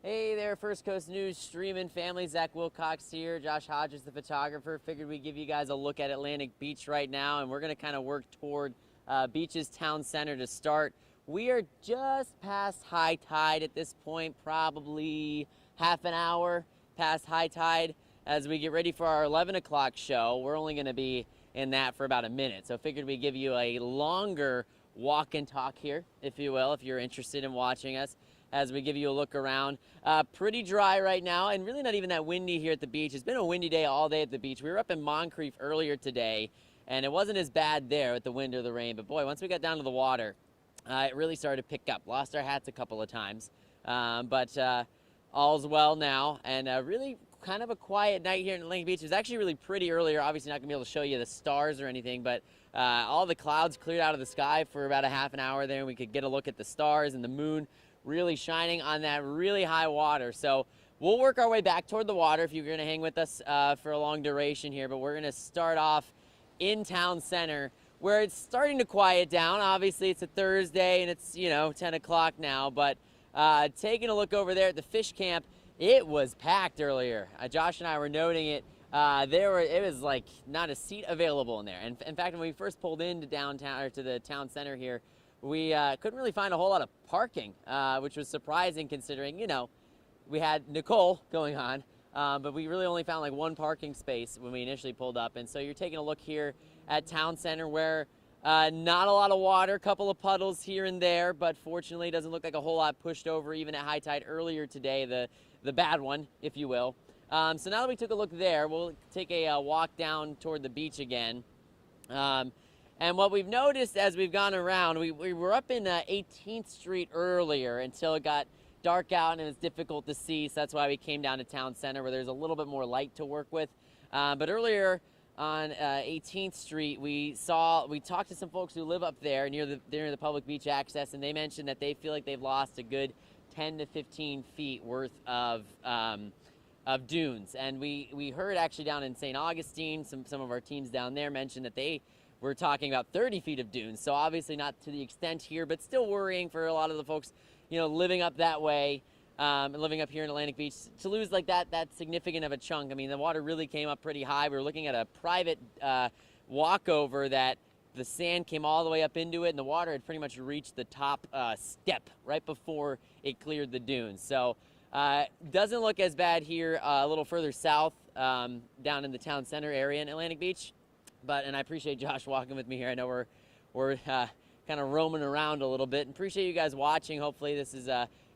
Hey there, First Coast News streaming family. Zach Wilcox here. Josh Hodges, the photographer. Figured we'd give you guys a look at Atlantic Beach right now, and we're going to kind of work toward Beach's Town Center to start. We are just past high tide at this point, probably half an hour past high tide as we get ready for our 11 o'clock show. We're only going to be in that for about a minute, so figured we'd give you a longer walk and talk here, if you will, if you're interested in watching us, as we give you a look around. Pretty dry right now, and really not even that windy here at the beach. It's been a windy day all day at the beach. We were up in Moncrief earlier today, and it wasn't as bad there with the wind or the rain, but boy, once we got down to the water, it really started to pick up. Lost our hats a couple of times, but all's well now, and really kind of a quiet night here in Atlantic Beach. It was actually really pretty earlier. Obviously not going to be able to show you the stars or anything, but all the clouds cleared out of the sky for about a half an hour there, and we could get a look at the stars and the moon really shining on that really high water. So we'll work our way back toward the water if you're going to hang with us for a long duration here, but we're going to start off in Town Center where it's starting to quiet down. Obviously it's a Thursday and it's 10 o'clock now, but taking a look over there at the fish camp, it was packed earlier. Josh and I were noting it. It was like not a seat available in there. And in fact, when we first pulled into downtown or to the town center here, we couldn't really find a whole lot of parking, which was surprising considering, we had Nicole going on, but we really only found like one parking space when we initially pulled up. And so you're taking a look here at Town Center where not a lot of water, a couple of puddles here and there, but fortunately doesn't look like a whole lot pushed over even at high tide earlier today, the bad one, if you will. So now that we took a look there, we'll take a walk down toward the beach again. And what we've noticed as we've gone around, we were up in 18th Street earlier until it got dark out and it was difficult to see, so that's why we came down to Town Center where there's a little bit more light to work with. But earlier on 18th Street, we talked to some folks who live up there near the public beach access, and they mentioned that they feel like they've lost a good 10 to 15 feet worth of dunes. And we heard actually down in St. Augustine, some of our teams down there mentioned that we're talking about 30 feet of dunes, so obviously not to the extent here, but still worrying for a lot of the folks, living up that way, and living up here in Atlantic Beach, to lose like that significant of a chunk. I mean, the water really came up pretty high. We were looking at a private walkover that the sand came all the way up into it, and the water had pretty much reached the top step right before it cleared the dunes. So doesn't look as bad here a little further south, down in the town center area in Atlantic Beach. And I appreciate Josh walking with me here. I know we're kind of roaming around a little bit, and appreciate you guys watching. Hopefully this is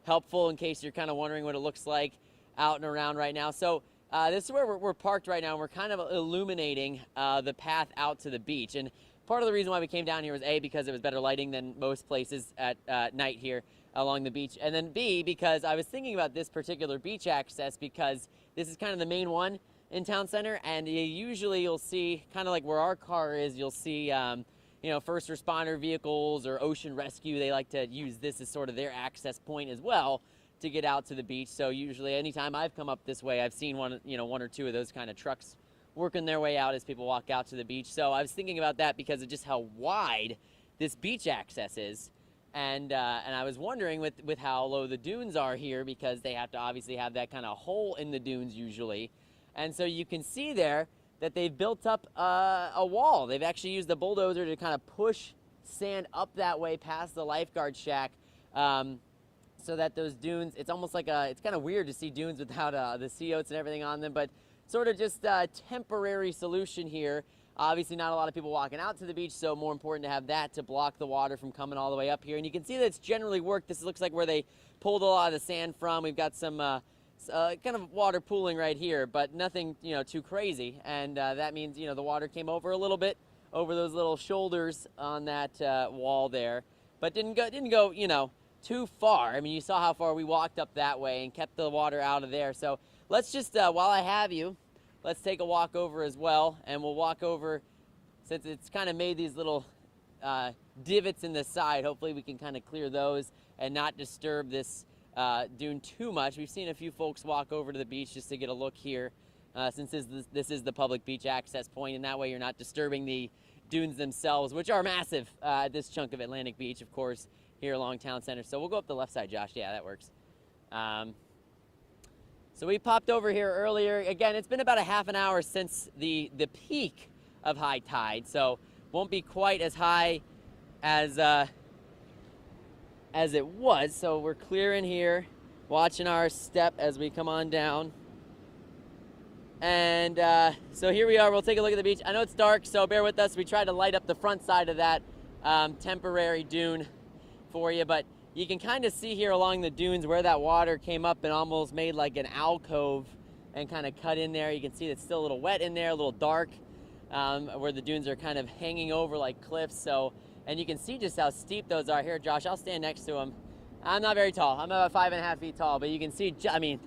helpful in case you're kind of wondering what it looks like out and around right now. So this is where we're parked right now, and we're kind of illuminating the path out to the beach. And part of the reason why we came down here was A, because it was better lighting than most places at night here along the beach, and then B, because I was thinking about this particular beach access because this is kind of the main one in Town Center, and you'll see, kind of like where our car is, you'll see first responder vehicles or ocean rescue. They like to use this as sort of their access point as well to get out to the beach. So usually anytime I've come up this way, I've seen one or two of those kind of trucks working their way out as people walk out to the beach. So I was thinking about that because of just how wide this beach access is. And I was wondering with how low the dunes are here, because they have to obviously have that kind of hole in the dunes usually. And so you can see there that they've built up a wall. They've actually used the bulldozer to kind of push sand up that way past the lifeguard shack, so that those dunes, it's almost like it's kind of weird to see dunes without the sea oats and everything on them, but sort of just a temporary solution here. Obviously not a lot of people walking out to the beach, so more important to have that to block the water from coming all the way up here. And you can see that it's generally worked. This looks like where they pulled a lot of the sand from. We've got some kind of water pooling right here, but nothing too crazy, and that means the water came over a little bit over those little shoulders on that wall there, but didn't go too far. I mean, you saw how far we walked up that way and kept the water out of there. So let's just while I have you, let's take a walk over as well, and we'll walk over, since it's kind of made these little divots in the side. Hopefully we can kind of clear those and not disturb this dune too much. We've seen a few folks walk over to the beach just to get a look here, since this is the public beach access point, and that way you're not disturbing the dunes themselves, which are massive at this chunk of Atlantic Beach, of course, here along Town Center. So we'll go up the left side, Josh. Yeah, that works. So we popped over here earlier. Again, it's been about a half an hour since the peak of high tide, so won't be quite as high as it was. So we're clearing here, watching our step as we come on down. And so here we are. We'll take a look at the beach. I know it's dark, so bear with us. We tried to light up the front side of that temporary dune for you, but you can kind of see here along the dunes where that water came up and almost made like an alcove and kind of cut in there. You can see it's still a little wet in there, a little dark, where the dunes are kind of hanging over like cliffs. So, and you can see just how steep those are. Here, Josh, I'll stand next to them. I'm not very tall. I'm about 5.5 feet tall, but you can see, I mean,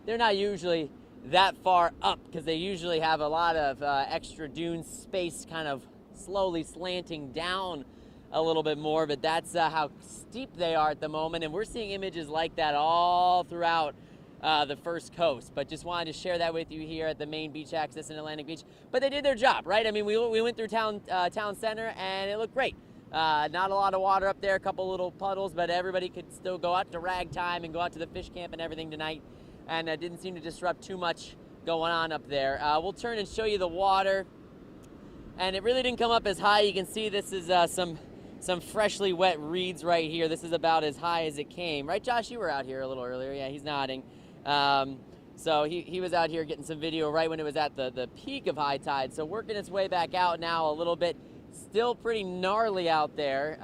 they're not usually that far up because they usually have a lot of extra dune space kind of slowly slanting down a little bit more, but that's how steep they are at the moment, and we're seeing images like that all throughout the First Coast. But just wanted to share that with you here at the main beach access in Atlantic Beach. But they did their job, right? I mean, we went through town center, and it looked great. Not a lot of water up there, a couple little puddles, but everybody could still go out to ragtime and go out to the fish camp and everything tonight, and it didn't seem to disrupt too much going on up there. We'll turn and show you the water, and it really didn't come up as high. You can see this is some freshly wet reeds right here. This is about as high as it came. Right, Josh? You were out here a little earlier. Yeah, he's nodding. So he was out here getting some video right when it was at the peak of high tide. So working its way back out now a little bit. Still pretty gnarly out there.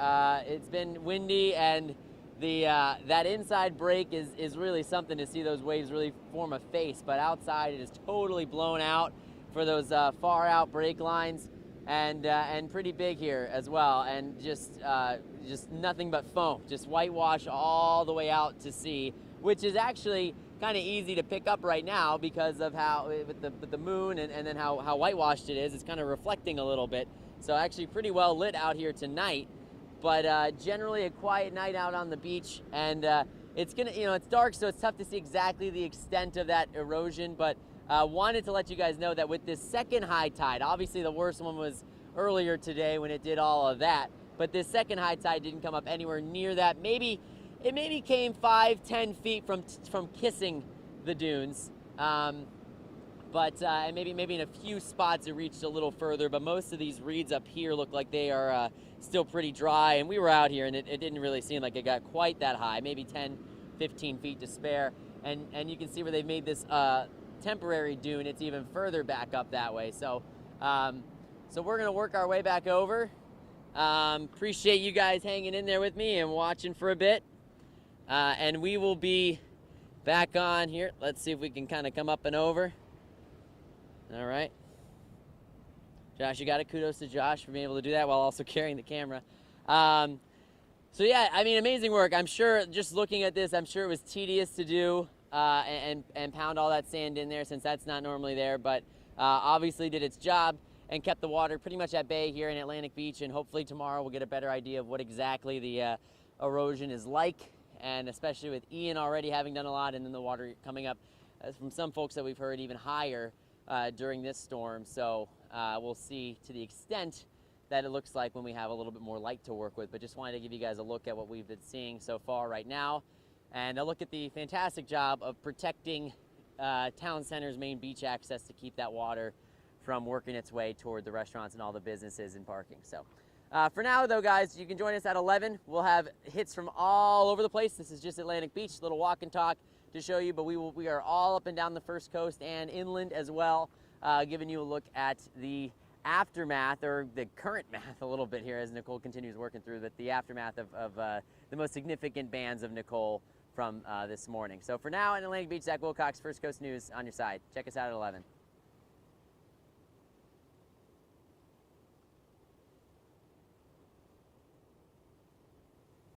It's been windy, and that inside break is really something to see those waves really form a face. But outside it is totally blown out for those far out break lines. And pretty big here as well, and just nothing but foam, just whitewash all the way out to sea, which is actually kind of easy to pick up right now because of how with the moon and then how whitewashed it is. It's kind of reflecting a little bit, so actually pretty well lit out here tonight. But generally a quiet night out on the beach, and it's gonna, it's dark, so it's tough to see exactly the extent of that erosion, but wanted to let you guys know that with this second high tide, obviously the worst one was earlier today when it did all of that, but this second high tide didn't come up anywhere near that. Maybe came 5-10 feet from kissing the dunes, but maybe in a few spots it reached a little further, but most of these reeds up here look like they are still pretty dry, and we were out here and it didn't really seem like it got quite that high, maybe 10-15 feet to spare, and you can see where they've made this temporary dune. It's even further back up that way. So so we're gonna work our way back over. Appreciate you guys hanging in there with me and watching for a bit, and we will be back on here. Let's see if we can kind of come up and over. All right, Josh, you got it. Kudos to Josh for being able to do that while also carrying the camera. So yeah, I mean, amazing work. I'm sure, just looking at this, I'm sure it was tedious to do and pound all that sand in there, since that's not normally there, but obviously did its job and kept the water pretty much at bay here in Atlantic Beach, and hopefully tomorrow we'll get a better idea of what exactly the erosion is like, and especially with Ian already having done a lot, and then the water coming up from some folks that we've heard even higher during this storm. So we'll see to the extent that it looks like when we have a little bit more light to work with, but just wanted to give you guys a look at what we've been seeing so far right now, and a look at the fantastic job of protecting town center's main beach access to keep that water from working its way toward the restaurants and all the businesses and parking. So for now though, guys, you can join us at 11. We'll have hits from all over the place. This is just Atlantic Beach, little walk and talk to show you, but we are all up and down the First Coast and inland as well, giving you a look at the aftermath, or the current math a little bit here as Nicole continues working through, but the aftermath of the most significant bands of Nicole from this morning. So for now, in Atlantic Beach, Zach Wilcox, First Coast News on your side. Check us out at 11.